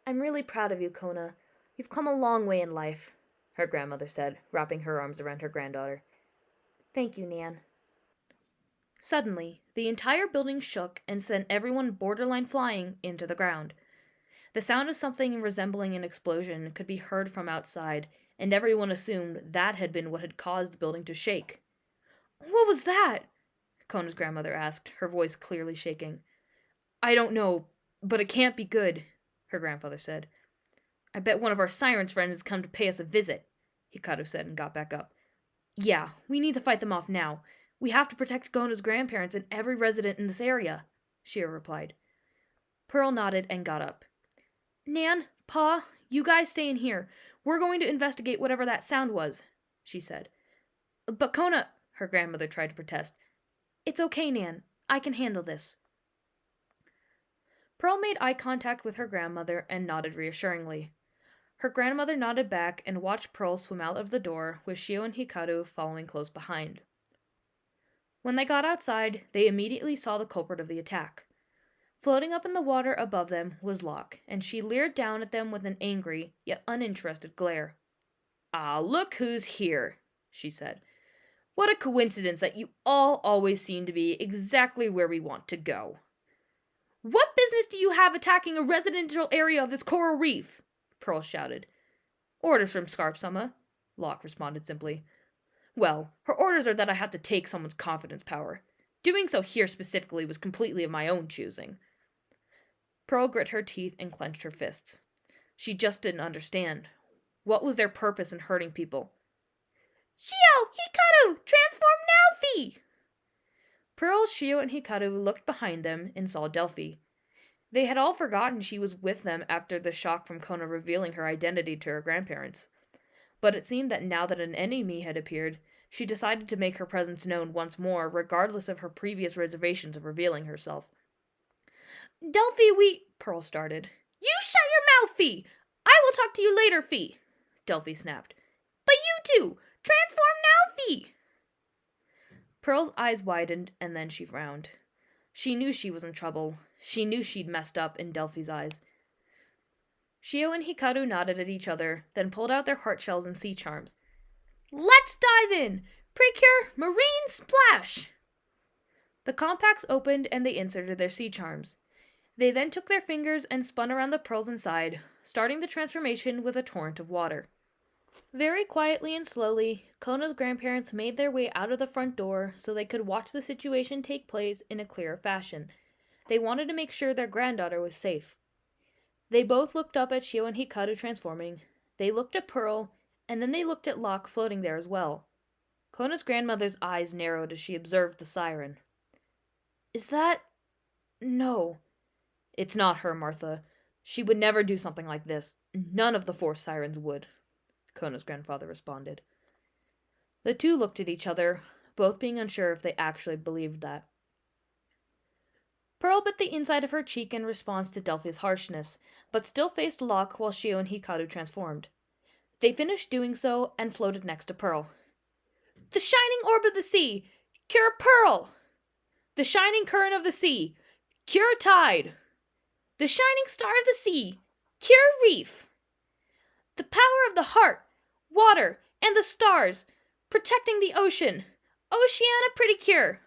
S1: I'm really proud of you, Kona. You've come a long way in life, her grandmother said, wrapping her arms around her granddaughter. Thank you, Nan. Suddenly, the entire building shook and sent everyone borderline flying into the ground. The sound of something resembling an explosion could be heard from outside, and everyone assumed that had been what had caused the building to shake. What was that? Kona's grandmother asked, her voice clearly shaking. I don't know, but it can't be good, her grandfather said. I bet one of our sirens' friends has come to pay us a visit, Hikaru said and got back up. Yeah, we need to fight them off now. We have to protect Kona's grandparents and every resident in this area, Shiro replied. Pearl nodded and got up. Nan, Pa, you guys stay in here. We're going to investigate whatever that sound was, she said. But Kona, her grandmother tried to protest. It's okay, Nan. I can handle this. Pearl made eye contact with her grandmother and nodded reassuringly. Her grandmother nodded back and watched Pearl swim out of the door, with Shio and Hikaru following close behind. When they got outside, they immediately saw the culprit of the attack. Floating up in the water above them was Locke, and she leered down at them with an angry, yet uninterested glare. Ah, look who's here, she said. What a coincidence that you all always seem to be exactly where we want to go. What business do you have attacking a residential area of this coral reef? Pearl shouted. Orders from Scarp-sama, Locke responded simply. Well, her orders are that I have to take someone's confidence power. Doing so here specifically was completely of my own choosing. Pearl grit her teeth and clenched her fists. She just didn't understand. What was their purpose in hurting people? Shio! Hikaru! Transform now, Fee! Pearl, Shio, and Hikaru looked behind them and saw Delphi. They had all forgotten she was with them after the shock from Kona revealing her identity to her grandparents. But it seemed that now that an enemy had appeared, she decided to make her presence known once more, regardless of her previous reservations of revealing herself. Delphi, Pearl started. You shut your mouth, Fee! I will talk to you later, Fee! Delphi snapped. But you two! Transform now, Fee! Pearl's eyes widened, and then she frowned. She knew she was in trouble. She knew she'd messed up in Delphi's eyes. Shio and Hikaru nodded at each other, then pulled out their heart shells and sea charms. Let's dive in! Precure, Marine Splash! The compacts opened and they inserted their sea charms. They then took their fingers and spun around the pearls inside, starting the transformation with a torrent of water. Very quietly and slowly, Kona's grandparents made their way out of the front door so they could watch the situation take place in a clearer fashion. They wanted to make sure their granddaughter was safe. They both looked up at Shio and Hikaru transforming. They looked at Pearl, and then they looked at Locke floating there as well. Kona's grandmother's eyes narrowed as she observed the siren. Is that... No. It's not her, Martha. She would never do something like this. None of the 4 sirens would, Kona's grandfather responded. The two looked at each other, both being unsure if they actually believed that. Pearl bit the inside of her cheek in response to Delphi's harshness, but still faced Locke while Shio and Hikaru transformed. They finished doing so and floated next to Pearl. The shining orb of the sea! Cure Pearl! The shining current of the sea! Cure Tide! The shining star of the sea! Cure Reef! The power of the heart, water, and the stars, protecting the ocean! Oceana Precure!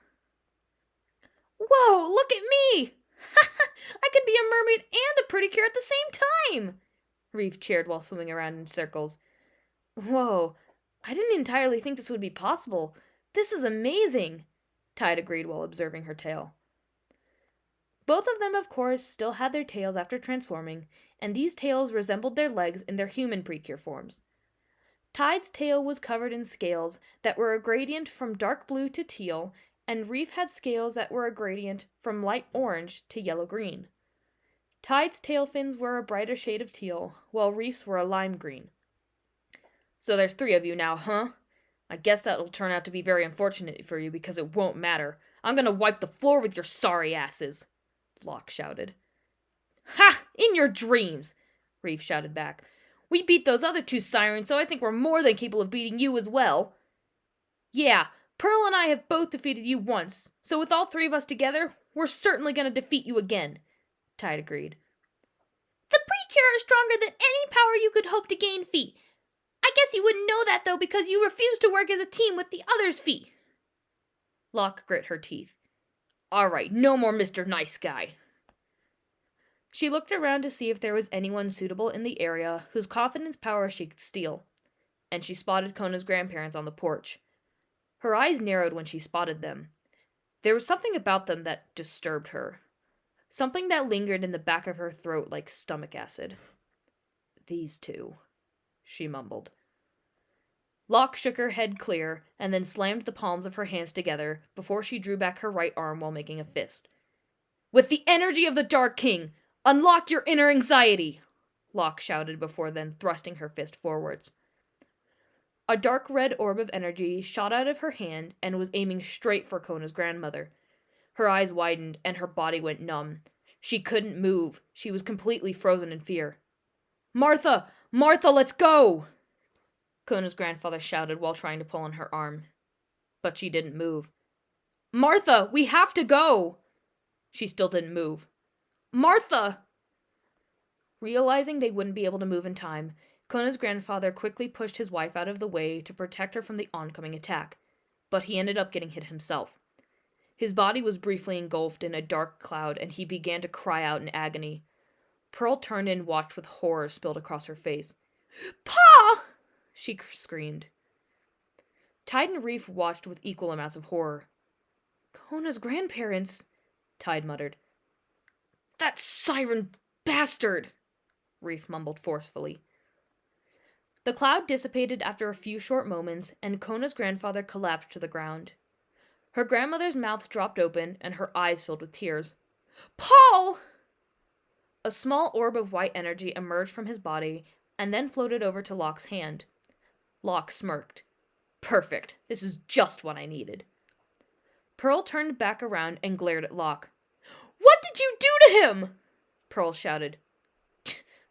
S1: Whoa, look at me! I could be a mermaid and a Precure at the same time! Reef cheered while swimming around in circles. Whoa, I didn't entirely think this would be possible. This is amazing, Tide agreed while observing her tail. Both of them, of course, still had their tails after transforming, and these tails resembled their legs in their human Precure forms. Tide's tail was covered in scales that were a gradient from dark blue to teal, and Reef had scales that were a gradient from light orange to yellow-green. Tide's tail fins were a brighter shade of teal, while Reef's were a lime green. "So there's 3 of you now, huh? I guess that'll turn out to be very unfortunate for you because it won't matter. I'm gonna wipe the floor with your sorry asses," Locke shouted. "Ha! In your dreams!" Reef shouted back. "We beat those other 2 sirens, so I think we're more than capable of beating you as well." "Yeah, Pearl and I have both defeated you once, so with all 3 of us together, we're certainly gonna defeat you again," Tide agreed. "The Precure is stronger than any power you could hope to gain, Fee. I guess you wouldn't know that, though, because you refuse to work as a team with the others, Fee." Locke grit her teeth. "Alright, no more Mr. Nice Guy." She looked around to see if there was anyone suitable in the area whose confidence power she could steal, and she spotted Kona's grandparents on the porch. Her eyes narrowed when she spotted them. There was something about them that disturbed her. Something that lingered in the back of her throat like stomach acid. "These 2," she mumbled. Locke shook her head clear, and then slammed the palms of her hands together before she drew back her right arm while making a fist. "With the energy of the Dark King, unlock your inner anxiety!" Locke shouted before then thrusting her fist forwards. A dark red orb of energy shot out of her hand and was aiming straight for Kona's grandmother. Her eyes widened, and her body went numb. She couldn't move. She was completely frozen in fear. "Martha! Martha, let's go!" Kona's grandfather shouted while trying to pull on her arm. But she didn't move. "Martha, we have to go!" She still didn't move. "Martha!" Realizing they wouldn't be able to move in time, Kona's grandfather quickly pushed his wife out of the way to protect her from the oncoming attack, but he ended up getting hit himself. His body was briefly engulfed in a dark cloud, and he began to cry out in agony. Pearl turned and watched with horror spilled across her face. "Pa!" she screamed. Tide and Reef watched with equal amounts of horror. "Kona's grandparents," Tide muttered. "That siren bastard!" Reef mumbled forcefully. The cloud dissipated after a few short moments, and Kona's grandfather collapsed to the ground. Her grandmother's mouth dropped open, and her eyes filled with tears. "Paul!" A small orb of white energy emerged from his body, and then floated over to Locke's hand. Locke smirked. "Perfect. This is just what I needed." Pearl turned back around and glared at Locke. "What did you do to him?" Pearl shouted.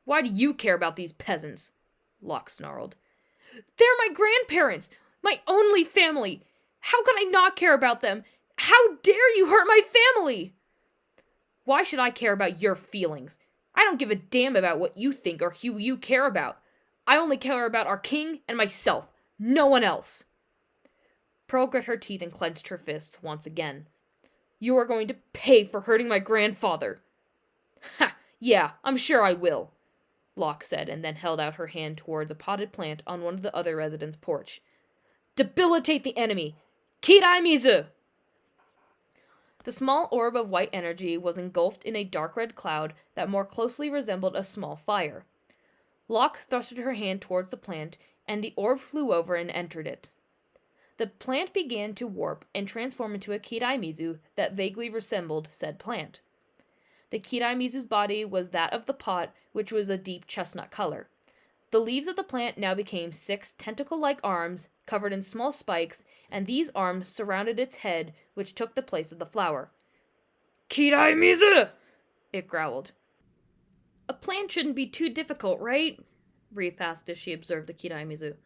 S1: "Why do you care about these peasants?" Locke snarled. "They're my grandparents! My only family! How could I not care about them? How dare you hurt my family?" "Why should I care about your feelings? I don't give a damn about what you think or who you care about. I only care about our king and myself. No one else." Pearl grit her teeth and clenched her fists once again. "You are going to pay for hurting my grandfather." "Ha! Yeah, I'm sure I will," Locke said, and then held out her hand towards a potted plant on one of the other residents' porch. "Debilitate the enemy! Kirai Mizu!" The small orb of white energy was engulfed in a dark red cloud that more closely resembled a small fire. Locke thrusted her hand towards the plant, and the orb flew over and entered it. The plant began to warp and transform into a Kirai Mizu that vaguely resembled said plant. The Kirai Mizu's body was that of the pot, which was a deep chestnut color. The leaves of the plant now became 6 tentacle-like arms, covered in small spikes, and these arms surrounded its head, which took the place of the flower. "Kirai Mizu!" it growled. "A plant shouldn't be too difficult, right?" Reef asked as she observed the Kirai Mizu.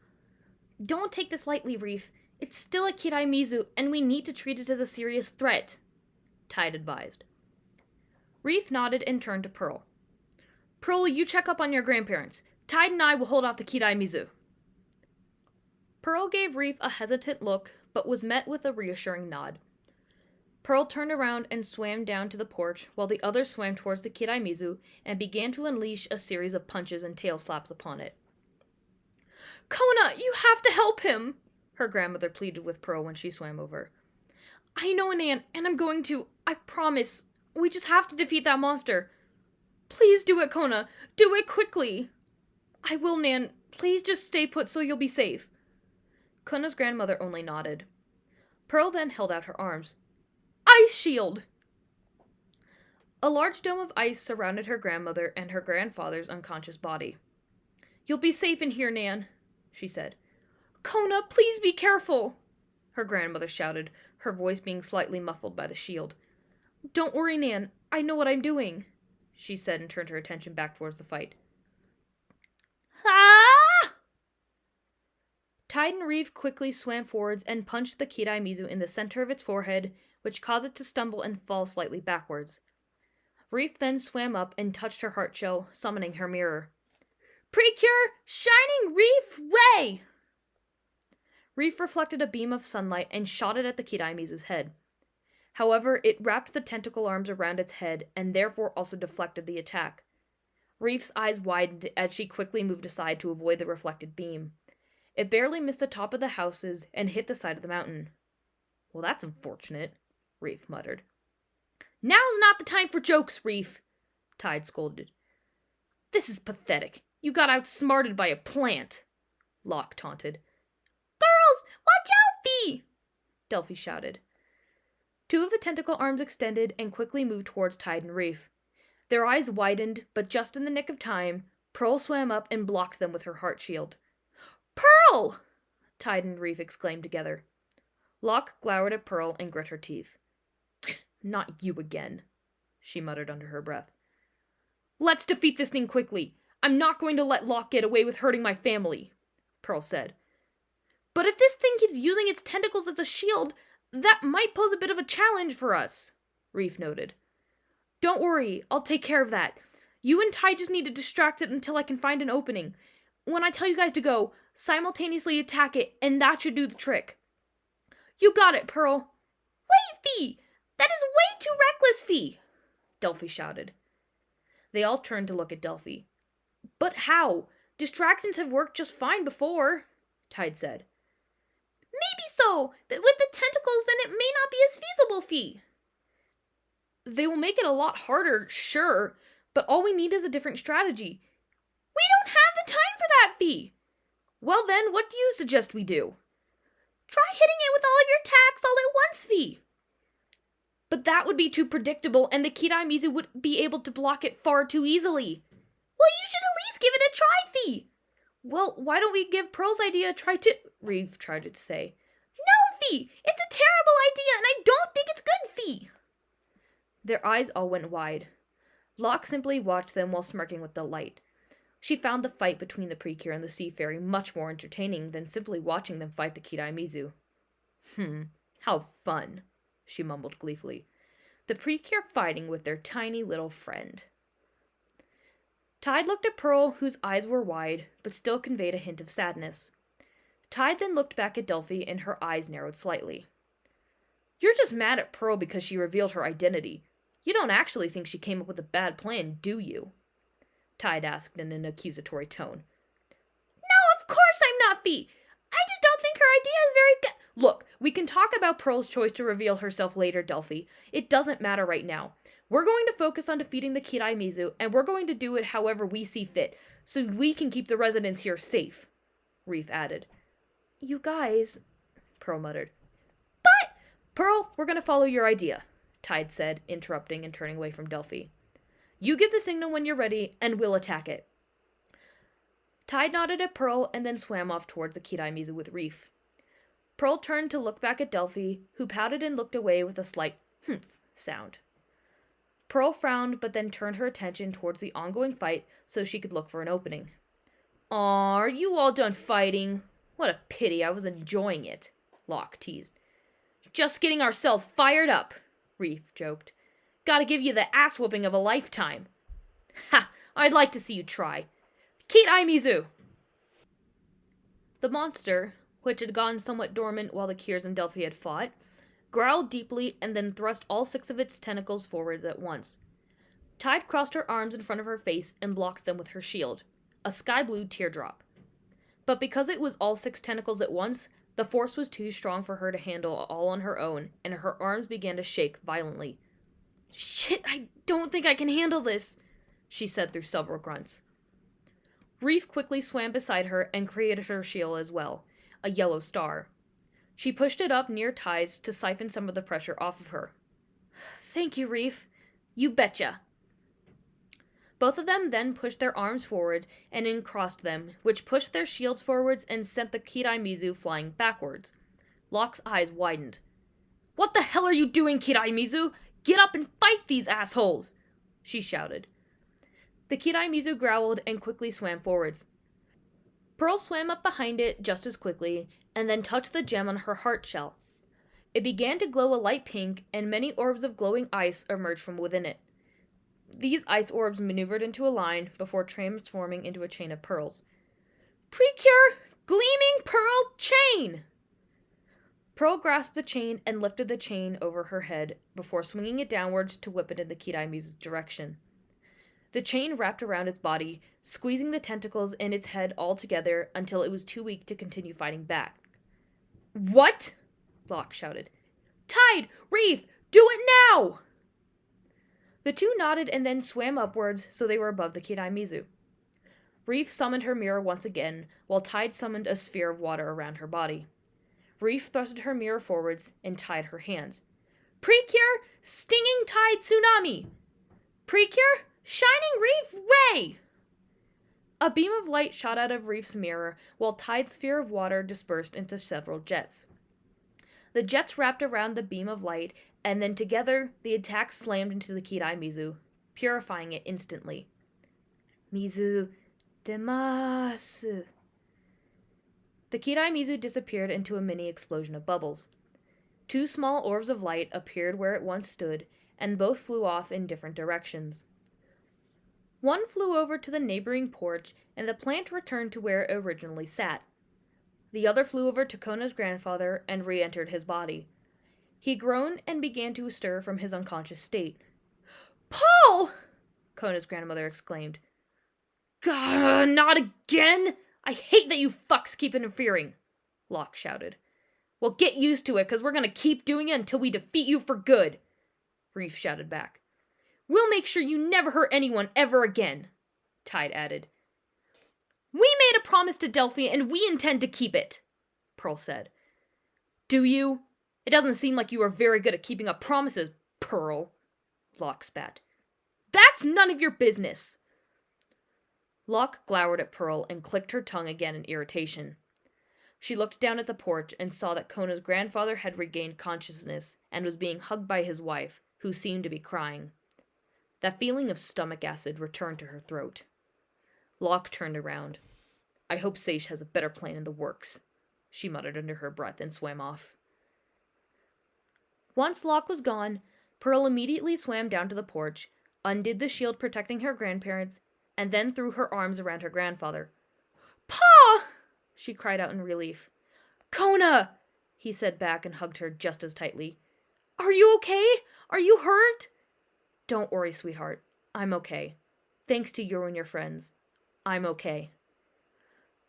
S1: "Don't take this lightly, Reef. It's still a Kirai Mizu, and we need to treat it as a serious threat," Tide advised. Reef nodded and turned to Pearl. "Pearl, you check up on your grandparents. Tide and I will hold off the Kirai Mizu." Pearl gave Reef a hesitant look, but was met with a reassuring nod. Pearl turned around and swam down to the porch, while the others swam towards the Kirai Mizu and began to unleash a series of punches and tail slaps upon it. "Kona, you have to help him!" her grandmother pleaded with Pearl when she swam over. "I know, Nan, and I'm going to. I promise. We just have to defeat that monster. Please do it, Kona. Do it quickly." "I will, Nan. Please just stay put so you'll be safe." Kona's grandmother only nodded. Pearl then held out her arms. Ice shield! A large dome of ice surrounded her grandmother and her grandfather's unconscious body. You'll be safe in here, Nan, she said. Kona, please be careful, her grandmother shouted, her voice being slightly muffled by the shield. Don't worry, Nan. I know what I'm doing, she said and turned her attention back towards the fight. Ah! Tide and Reef quickly swam forwards and punched the Kirai Mizu in the center of its forehead, which caused it to stumble and fall slightly backwards. Reef then swam up and touched her heart shell, summoning her mirror. Precure, shining Reef ray! Reef reflected a beam of sunlight and shot it at the Kirai Mizu's head. However, it wrapped the tentacle arms around its head and therefore also deflected the attack. Reef's eyes widened as she quickly moved aside to avoid the reflected beam. It barely missed the top of the houses and hit the side of the mountain. Well, that's unfortunate, Reef muttered. Now's not the time for jokes, Reef, Tide scolded. This is pathetic. You got outsmarted by a plant, Locke taunted. Girls, watch out, Fee! Delphi shouted. Two of the tentacle arms extended and quickly moved towards Tide and Reef. Their eyes widened, but just in the nick of time, Pearl swam up and blocked them with her heart shield. Pearl! Tide and Reef exclaimed together. Locke glowered at Pearl and grit her teeth. Not you again, she muttered under her breath. Let's defeat this thing quickly. I'm not going to let Locke get away with hurting my family, Pearl said. But if this thing keeps using its tentacles as a shield, that might pose a bit of a challenge for us, Reef noted. Don't worry, I'll take care of that. You and Ty just need to distract it until I can find an opening. When I tell you guys to go, simultaneously attack it, and that should do the trick. You got it, Pearl. Wait, Fee! That is way too reckless, Fee! Delphi shouted. They all turned to look at Delphi. But how? Distractions have worked just fine before, Tide said. Maybe so, but with the tentacles then it may not be as feasible, Fee. They will make it a lot harder, sure, but all we need is a different strategy. We don't have the time for that, Fee! Well then, what do you suggest we do? Try hitting it with all of your attacks all at once, Fee! But that would be too predictable, and the Kirai Mizu would be able to block it far too easily. Well, you should at least give it a try, Fee! Well, why don't we give Pearl's idea a try too? Reef tried to say. No, Fee! It's a terrible idea, and I don't think it's good, Fee! Their eyes all went wide. Locke simply watched them while smirking with delight. She found the fight between the Precure and the Sea Fairy much more entertaining than simply watching them fight the Kirai Mizu. How fun, she mumbled gleefully. The Precure fighting with their tiny little friend. Tide looked at Pearl, whose eyes were wide, but still conveyed a hint of sadness. Tide then looked back at Delphi, and her eyes narrowed slightly. You're just mad at Pearl because she revealed her identity. You don't actually think she came up with a bad plan, do you? Tide asked in an accusatory tone. No, of course I'm not, Fee! I just don't think her idea is very good. Look, we can talk about Pearl's choice to reveal herself later, Delphi. It doesn't matter right now. We're going to focus on defeating the Kirai Mizu, and we're going to do it however we see fit, so we can keep the residents here safe, Reef added. You guys, Pearl muttered. But, Pearl, we're going to follow your idea, Tide said, interrupting and turning away from Delphi. You give the signal when you're ready, and we'll attack it. Tide nodded at Pearl and then swam off towards the Kirai Mizu with Reef. Pearl turned to look back at Delphi, who pouted and looked away with a slight humph sound. Pearl frowned, but then turned her attention towards the ongoing fight so she could look for an opening. Aw, are you all done fighting? What a pity, I was enjoying it, Locke teased. Just getting ourselves fired up, Reef joked. Gotta give you the ass-whooping of a lifetime. Ha! I'd like to see you try. Kirai Mizu! The monster, which had gone somewhat dormant while the Kiers and Delphi had fought, growled deeply and then thrust all 6 of its tentacles forwards at once. Tide crossed her arms in front of her face and blocked them with her shield, a sky-blue teardrop. But because it was all 6 tentacles at once, the force was too strong for her to handle all on her own, and her arms began to shake violently. Shit, I don't think I can handle this, she said through several grunts. Reef quickly swam beside her and created her shield as well, a yellow star. She pushed it up near Tide's to siphon some of the pressure off of her. Thank you, Reef. You betcha. Both of them then pushed their arms forward and uncrossed them, which pushed their shields forwards and sent the Kiraimezu flying backwards. Locke's eyes widened. What the hell are you doing, Kiraimezu? Get up and fight these assholes! She shouted. The Kiraimezu growled and quickly swam forwards. Pearl swam up behind it just as quickly, and then touched the gem on her heart shell. It began to glow a light pink, and many orbs of glowing ice emerged from within it. These ice orbs maneuvered into a line before transforming into a chain of pearls. Precure! Gleaming pearl chain! Pearl grasped the chain and lifted the chain over her head before swinging it downwards to whip it in the Kiraimezu's direction. The chain wrapped around its body, squeezing the tentacles in its head all together until it was too weak to continue fighting back. What? Locke shouted. Tide! Reef! Do it now! The two nodded and then swam upwards so they were above the Kiraimezu. Reef summoned her mirror once again, while Tide summoned a sphere of water around her body. Reef thrusted her mirror forwards and tied her hands. Precure! Stinging Tide Tsunami! Precure! Shining Reef Ray! A beam of light shot out of Reef's mirror, while Tide's sphere of water dispersed into several jets. The jets wrapped around the beam of light, and then together the attack slammed into the Kiraimezu, purifying it instantly. Mizu demasu. The Kiraimezu disappeared into a mini explosion of bubbles. Two small orbs of light appeared where it once stood, and both flew off in different directions. One flew over to the neighboring porch, and the plant returned to where it originally sat. The other flew over to Kona's grandfather and re-entered his body. He groaned and began to stir from his unconscious state. Paul! Kona's grandmother exclaimed. Gah, not again! I hate that you fucks keep interfering, Locke shouted. Well, get used to it, because we're going to keep doing it until we defeat you for good, Reef shouted back. We'll make sure you never hurt anyone ever again, Tide added. We made a promise to Delphi, and we intend to keep it, Pearl said. Do you? It doesn't seem like you are very good at keeping up promises, Pearl, Locke spat. That's none of your business. Locke glowered at Pearl and clicked her tongue again in irritation. She looked down at the porch and saw that Kona's grandfather had regained consciousness and was being hugged by his wife, who seemed to be crying. That feeling of stomach acid returned to her throat. Locke turned around. I hope Sage has a better plan in the works, she muttered under her breath and swam off. Once Locke was gone, Pearl immediately swam down to the porch, undid the shield protecting her grandparents, and then threw her arms around her grandfather. Pa! She cried out in relief. Kona! He said back and hugged her just as tightly. Are you okay? Are you hurt? Don't worry, sweetheart. I'm okay. Thanks to you and your friends. I'm okay.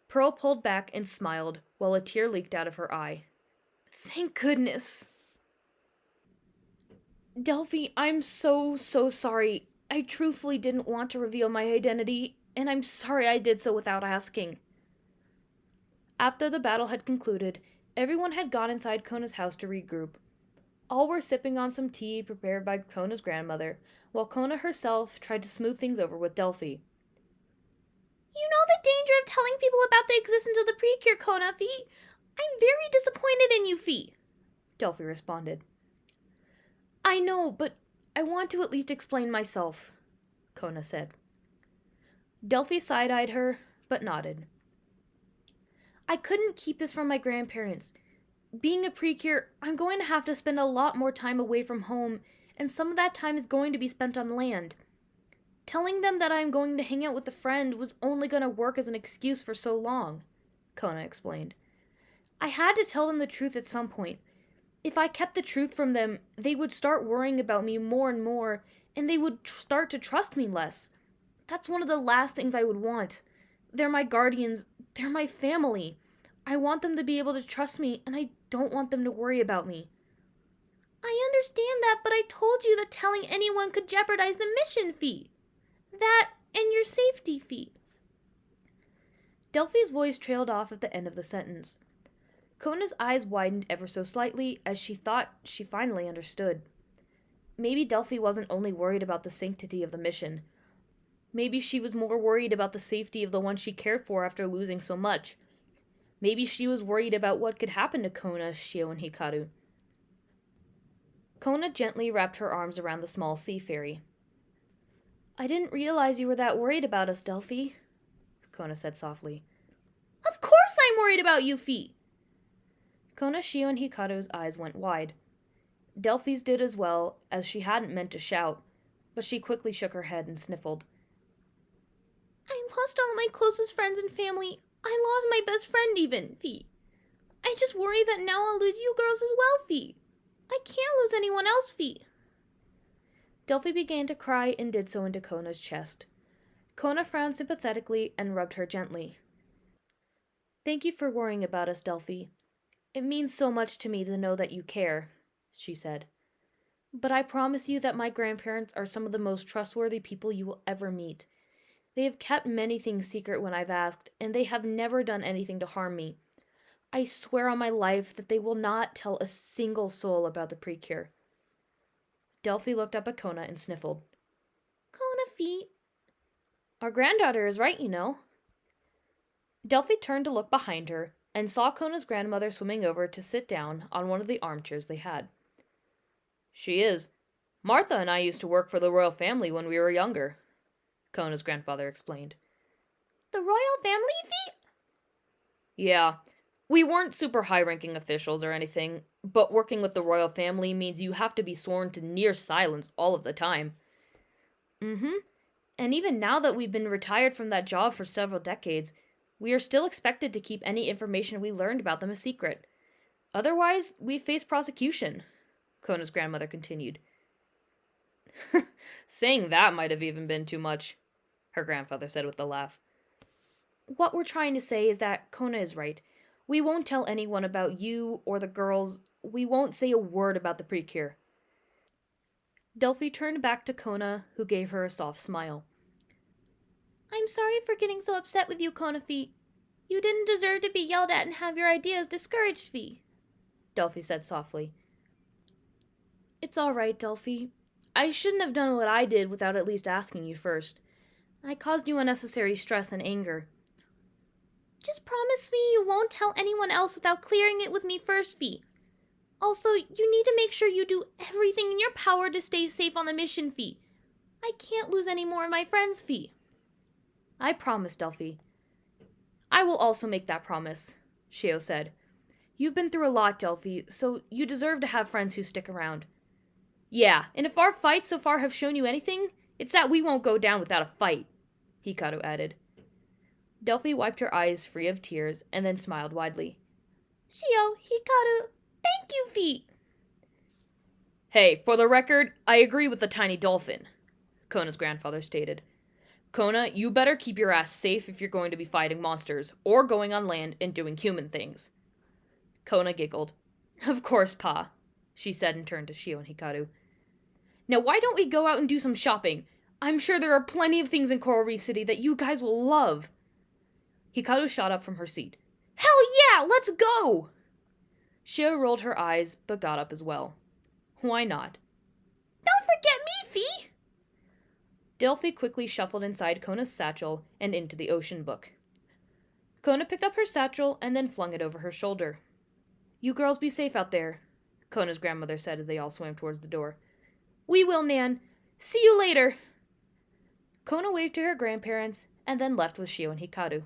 S1: Pearl pulled back and smiled while a tear leaked out of her eye. Thank goodness. Delphi, I'm so sorry. I truthfully didn't want to reveal my identity, and I'm sorry I did so without asking. After the battle had concluded, everyone had gone inside Kona's house to regroup. All were sipping on some tea prepared by Kona's grandmother, while Kona herself tried to smooth things over with Delphi. You know the danger of telling people about the existence of the Precure, Kona, Fee. I'm very disappointed in you, Fee, Delphi responded. I know, but I want to at least explain myself, Kona said. Delphi side-eyed her, but nodded. I couldn't keep this from my grandparents. Being a Precure, I'm going to have to spend a lot more time away from home, and some of that time is going to be spent on land. Telling them that I'm going to hang out with a friend was only going to work as an excuse for so long, Kona explained. I had to tell them the truth at some point. If I kept the truth from them, they would start worrying about me more and more, and they would start to trust me less. That's one of the last things I would want. They're my guardians. They're my family. I want them to be able to trust me, and I don't want them to worry about me. I understand that, but I told you that telling anyone could jeopardize the mission fee. That and your safety fee. Delphi's voice trailed off at the end of the sentence. Kona's eyes widened ever so slightly as she thought she finally understood. Maybe Delphi wasn't only worried about the sanctity of the mission. Maybe she was more worried about the safety of the one she cared for after losing so much. Maybe she was worried about what could happen to Kona, Shio, and Hikaru. Kona gently wrapped her arms around the small sea fairy. I didn't realize you were that worried about us, Delphi, Kona said softly. Of course I'm worried about you, Fee! Kona, Shio, and Hikaru's eyes went wide. Delphi's did as well, as she hadn't meant to shout, but she quickly shook her head and sniffled. I lost all my closest friends and family. I lost my best friend even, Fee. I just worry that now I'll lose you girls as well, Fee. I can't lose anyone else, Fee. Delphi began to cry and did so into Kona's chest. Kona frowned sympathetically and rubbed her gently. Thank you for worrying about us, Delphi. It means so much to me to know that you care, she said. But I promise you that my grandparents are some of the most trustworthy people you will ever meet. They have kept many things secret when I've asked, and they have never done anything to harm me. I swear on my life that they will not tell a single soul about the Precure. Delphi looked up at Kona and sniffled. Kona feet. Our granddaughter is right, you know. Delphi turned to look behind her and saw Kona's grandmother swimming over to sit down on one of the armchairs they had. She is. Martha and I used to work for the royal family when we were younger, Kona's grandfather explained. The royal family, Fee? Yeah. We weren't super high-ranking officials or anything, but working with the royal family means you have to be sworn to near silence all of the time. And even now that we've been retired from that job for several decades, we are still expected to keep any information we learned about them a secret. Otherwise, we face prosecution, Kona's grandmother continued. Saying that might have even been too much, her grandfather said with a laugh. What we're trying to say is that Kona is right. We won't tell anyone about you or the girls. We won't say a word about the Precure. Delphi turned back to Kona, who gave her a soft smile. I'm sorry for getting so upset with you, Kona Fee. You didn't deserve to be yelled at and have your ideas discouraged, Fee, Delphi said softly. It's all right, Delphi. I shouldn't have done what I did without at least asking you first. I caused you unnecessary stress and anger. Just promise me you won't tell anyone else without clearing it with me first, Fee. Also, you need to make sure you do everything in your power to stay safe on the mission, Fee. I can't lose any more of my friends, Fee. I promise, Delphi. I will also make that promise, Shio said. You've been through a lot, Delphi, so you deserve to have friends who stick around. Yeah, and if our fights so far have shown you anything, it's that we won't go down without a fight, Hikaru added. Delphi wiped her eyes free of tears and then smiled widely. Shio, Hikaru, thank you, Fee. Hey, for the record, I agree with the tiny dolphin, Kona's grandfather stated. Kona, you better keep your ass safe if you're going to be fighting monsters, or going on land and doing human things. Kona giggled. Of course, Pa, she said and turned to Shio and Hikaru. Now why don't we go out and do some shopping? I'm sure there are plenty of things in Coral Reef City that you guys will love. Hikaru shot up from her seat. Hell yeah, let's go! Shio rolled her eyes, but got up as well. Why not? Don't forget me, Fee! Delphi quickly shuffled inside Kona's satchel and into the ocean book. Kona picked up her satchel and then flung it over her shoulder. You girls be safe out there, Kona's grandmother said as they all swam towards the door. We will, Nan. See you later. Kona waved to her grandparents and then left with Shio and Hikaru.